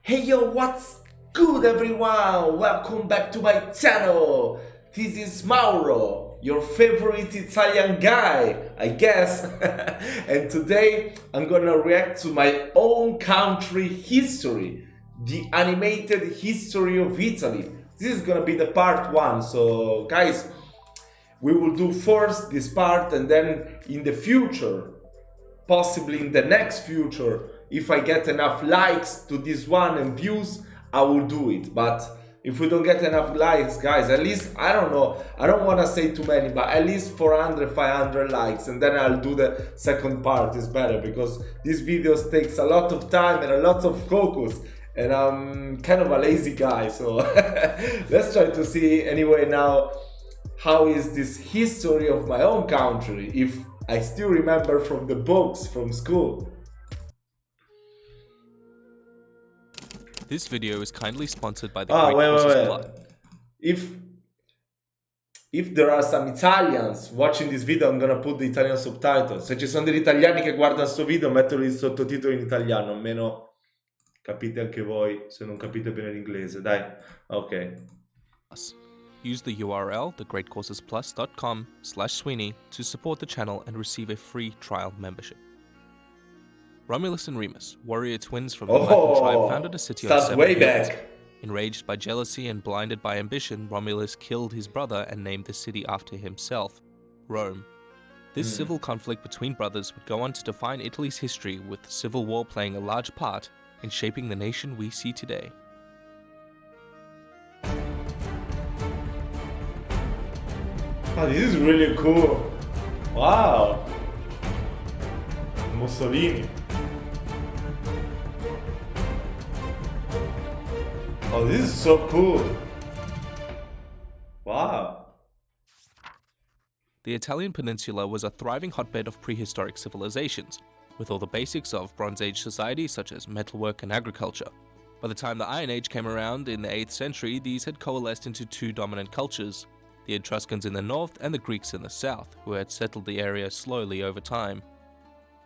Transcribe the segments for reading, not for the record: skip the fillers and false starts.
Hey yo, what's good everyone? Welcome back to my channel. This is Mauro, your favorite Italian guy, I guess. And today I'm gonna react to my own country history, the animated history of Italy. This is gonna be the part one. So guys, we will do first this part and then in the future, possibly in the next future, if I get enough likes to this one and views, I will do it. But if we don't get enough likes, guys, at least, I don't know, I don't want to say too many, but at least 400 500 likes, and then I'll do the second part. Is better because these videos takes a lot of time and a lot of focus, and I'm kind of a lazy guy. So let's try to see anyway now how is this history of my own country, if I still remember from the books from school. This video is kindly sponsored by the Ah, Great wait, Courses wait, Plus. wait. If there are some Italians watching this video, I'm gonna put the Italian subtitles. Se ci sono degli italiani che guardano questo video, mettono i sottotitoli in italiano, almeno capite anche voi, se non capite bene l'inglese. Dai, ok. Use the URL thegreatcoursesplus.com/Sweeney to support the channel and receive a free trial membership. Romulus and Remus, warrior twins from the Latin tribe, founded a city on 7 way hills. back. Enraged by jealousy and blinded by ambition, Romulus killed his brother and named the city after himself, Rome. This civil conflict between brothers would go on to define Italy's history, with the Civil War playing a large part in shaping the nation we see today. Oh, this is really cool. Wow. Mussolini. Oh, this is so cool. Wow. The Italian peninsula was a thriving hotbed of prehistoric civilizations, with all the basics of Bronze Age society such as metalwork and agriculture. By the time the Iron Age came around in the 8th century, these had coalesced into two dominant cultures: the Etruscans in the north and the Greeks in the south, who had settled the area slowly over time.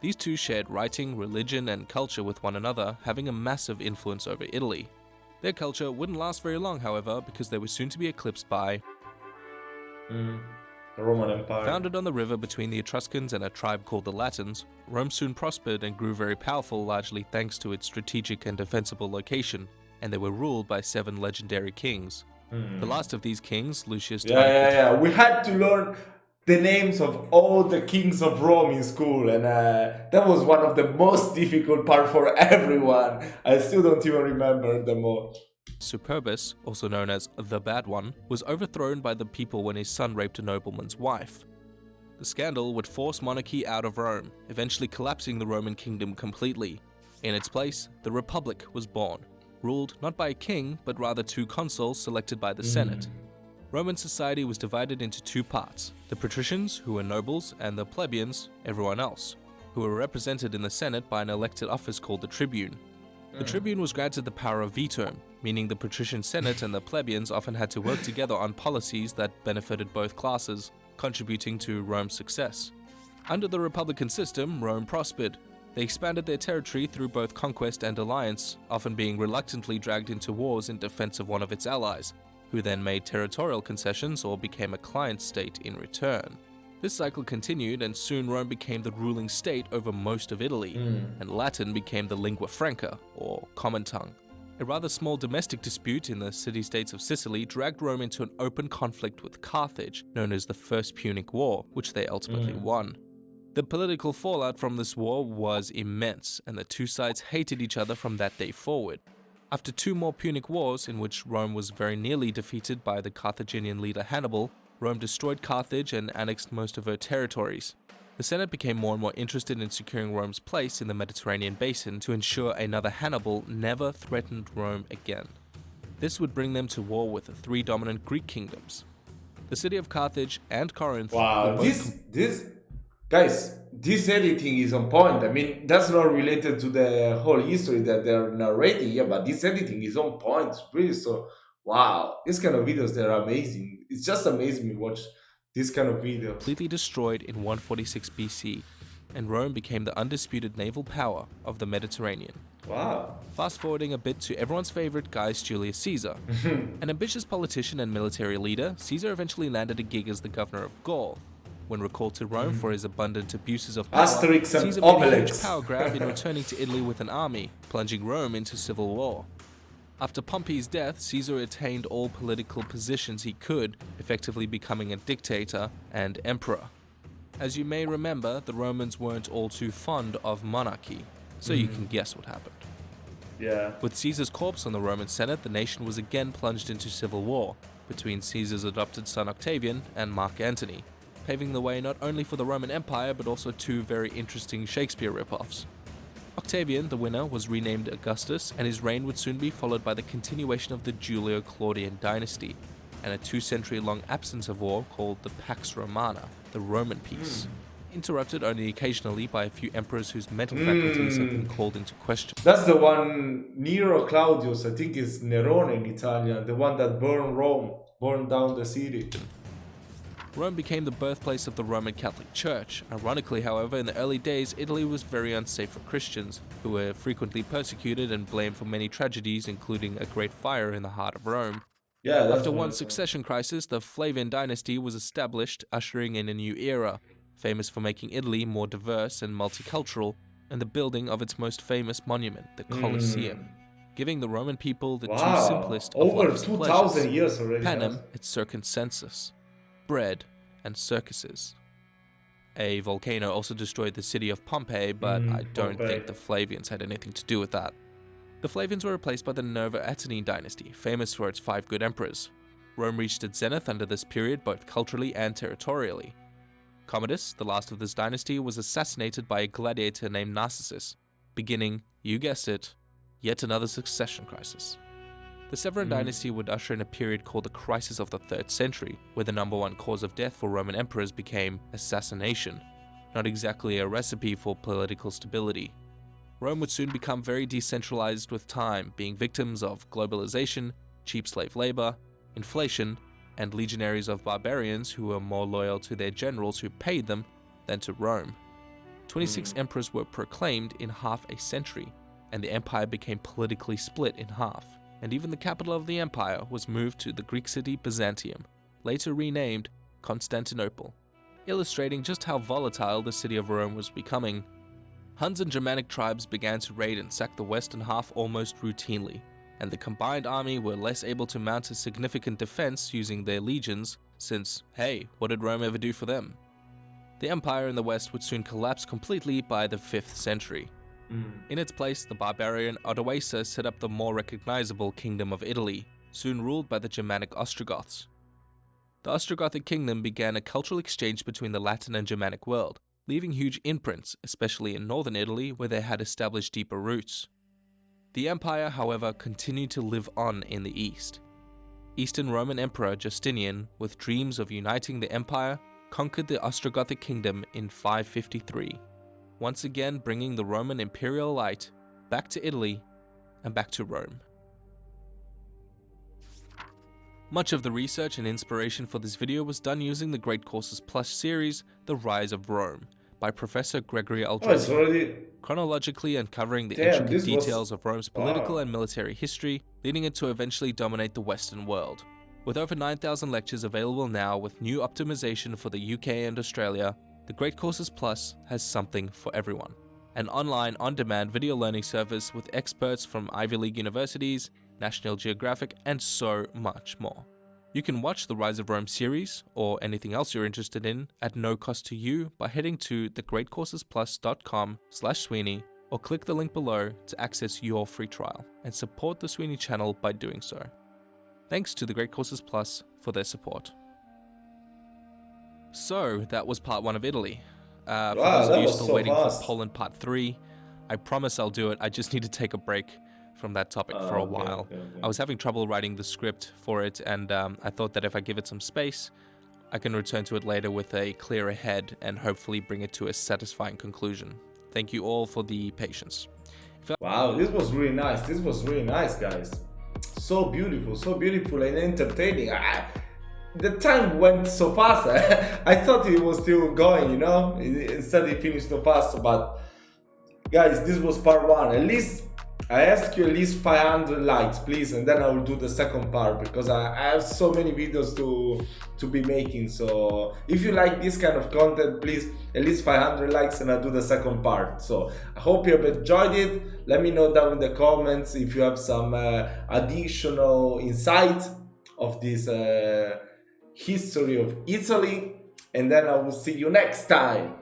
These two shared writing, religion, and culture with one another, having a massive influence over Italy. Their culture wouldn't last very long, however, because they were soon to be eclipsed by The Roman Empire. Founded on the river between the Etruscans and a tribe called the Latins, Rome soon prospered and grew very powerful, largely thanks to its strategic and defensible location, and they were ruled by 7 legendary kings. The last of these kings, Lucius Yeah. We had to learn the names of all the kings of Rome in school, and that was one of the most difficult part for everyone. I still don't even remember them all. Superbus, also known as the Bad One, was overthrown by the people when his son raped a nobleman's wife. The scandal would force monarchy out of Rome, eventually collapsing the Roman kingdom completely. In its place, the Republic was born, ruled not by a king, but rather 2 consuls selected by the Senate. Roman society was divided into 2 parts: the patricians, who were nobles, and the plebeians, everyone else, who were represented in the Senate by an elected office called the tribune. The tribune was granted the power of veto, meaning the patrician senate and the plebeians often had to work together on policies that benefited both classes, contributing to Rome's success. Under the republican system, Rome prospered. They expanded their territory through both conquest and alliance, often being reluctantly dragged into wars in defense of one of its allies, who then made territorial concessions or became a client state in return. This cycle continued, and soon Rome became the ruling state over most of Italy, and Latin became the lingua franca, or common tongue. A rather small domestic dispute in the city-states of Sicily dragged Rome into an open conflict with Carthage, known as the First Punic War, which they ultimately won. The political fallout from this war was immense, and the two sides hated each other from that day forward. After 2 more Punic Wars, in which Rome was very nearly defeated by the Carthaginian leader Hannibal, Rome destroyed Carthage and annexed most of her territories. The Senate became more and more interested in securing Rome's place in the Mediterranean basin to ensure another Hannibal never threatened Rome again. This would bring them to war with the 3 dominant Greek kingdoms. The city of Carthage and Corinth. Wow, guys, this editing is on point. I mean, that's not related to the whole history that they're narrating here, but this editing is on point. Really, so wow, these kind of videos, they're amazing. It's just amazing to watch this kind of video. Completely destroyed in 146 BC. and Rome became the undisputed naval power of the Mediterranean. Wow. Fast forwarding a bit to everyone's favorite Gaius Julius Caesar. An ambitious politician and military leader, Caesar eventually landed a gig as the governor of Gaul. When recalled to Rome for his abundant abuses of power, Asterix and Caesar made a huge Obelix. power grab in returning to Italy with an army, plunging Rome into civil war. After Pompey's death, Caesar attained all political positions he could, effectively becoming a dictator and emperor. As you may remember, the Romans weren't all too fond of monarchy, so you can guess what happened. Yeah. With Caesar's corpse on the Roman Senate, the nation was again plunged into civil war between Caesar's adopted son Octavian and Mark Antony, paving the way not only for the Roman Empire but also two very interesting Shakespeare ripoffs. Octavian, the winner, was renamed Augustus, and his reign would soon be followed by the continuation of the Julio-Claudian dynasty, and a 2-century-long absence of war called the Pax Romana, the Roman peace, interrupted only occasionally by a few emperors whose mental faculties have been called into question. That's the one, Nero Claudius, I think it's Nerone in Italian, the one that burned Rome, burned down the city. Rome became the birthplace of the Roman Catholic Church. Ironically, however, in the early days, Italy was very unsafe for Christians, who were frequently persecuted and blamed for many tragedies, including a great fire in the heart of Rome. Yeah, that's After what one I- succession crisis, the Flavian dynasty was established, ushering in a new era, famous for making Italy more diverse and multicultural, and the building of its most famous monument, the Colosseum, giving the Roman people the two Wow, simplest of over life's 2,000 pleasures, years already. panem et circumcensus, bread and circuses. A volcano also destroyed the city of Pompeii, but I don't Pompeii. think the Flavians had anything to do with that. The Flavians were replaced by the Nerva-Attanine dynasty, famous for its 5 good emperors. Rome reached its zenith under this period both culturally and territorially. Commodus, the last of this dynasty, was assassinated by a gladiator named Narcissus, beginning, you guessed it, yet another succession crisis. The Severan dynasty would usher in a period called the Crisis of the 3rd century, where the number one cause of death for Roman emperors became assassination, not exactly a recipe for political stability. Rome would soon become very decentralized with time, being victims of globalization, cheap slave labor, inflation, and legionaries of barbarians who were more loyal to their generals who paid them than to Rome. 26 emperors were proclaimed in half a century, and the empire became politically split in half, and even the capital of the empire was moved to the Greek city Byzantium, later renamed Constantinople, illustrating just how volatile the city of Rome was becoming. Huns and Germanic tribes began to raid and sack the western half almost routinely, and the combined army were less able to mount a significant defense using their legions, since, hey, what did Rome ever do for them? The empire in the west would soon collapse completely by the 5th century. In its place, the barbarian Odoacer set up the more recognizable Kingdom of Italy, soon ruled by the Germanic Ostrogoths. The Ostrogothic kingdom began a cultural exchange between the Latin and Germanic world, leaving huge imprints, especially in northern Italy where they had established deeper roots. The empire, however, continued to live on in the east. Eastern Roman Emperor Justinian, with dreams of uniting the empire, conquered the Ostrogothic kingdom in 553, once again bringing the Roman imperial light back to Italy and back to Rome. Much of the research and inspiration for this video was done using the Great Courses Plus series, The Rise of Rome, by Professor Gregory Oh, it's Aldrich, already... chronologically uncovering the Damn, intricate this was- details of Rome's political Wow. and military history, leading it to eventually dominate the Western world. With over 9,000 lectures available now with new optimization for the UK and Australia, the Great Courses Plus has something for everyone. An online, on-demand video learning service with experts from Ivy League universities, National Geographic, and so much more. You can watch the Rise of Rome series, or anything else you're interested in, at no cost to you by heading to thegreatcoursesplus.com/Sweeney, or click the link below to access your free trial, and support the Sweeney channel by doing so. Thanks to the Great Courses Plus for their support. So, that was part 1 of Italy. For Wow, those of that you was still so waiting fast. for Poland part 3, I promise I'll do it. I just need to take a break from that topic for a while. I was having trouble writing the script for it, and I thought that if I give it some space, I can return to it later with a clearer head and hopefully bring it to a satisfying conclusion. Thank you all for the patience. Wow, this was really nice. This was really nice, guys. So beautiful and entertaining. the time went so fast. I thought it was still going, you know. Instead, it finished so fast. But guys, this was part one. At least I ask you at least 500 likes, please, and then I will do the second part because I have so many videos to be making. So if you like this kind of content, please at least 500 likes and I'll do the second part. So I hope you have enjoyed it. Let me know down in the comments if you have some additional insight of this history of Italy, and then I will see you next time.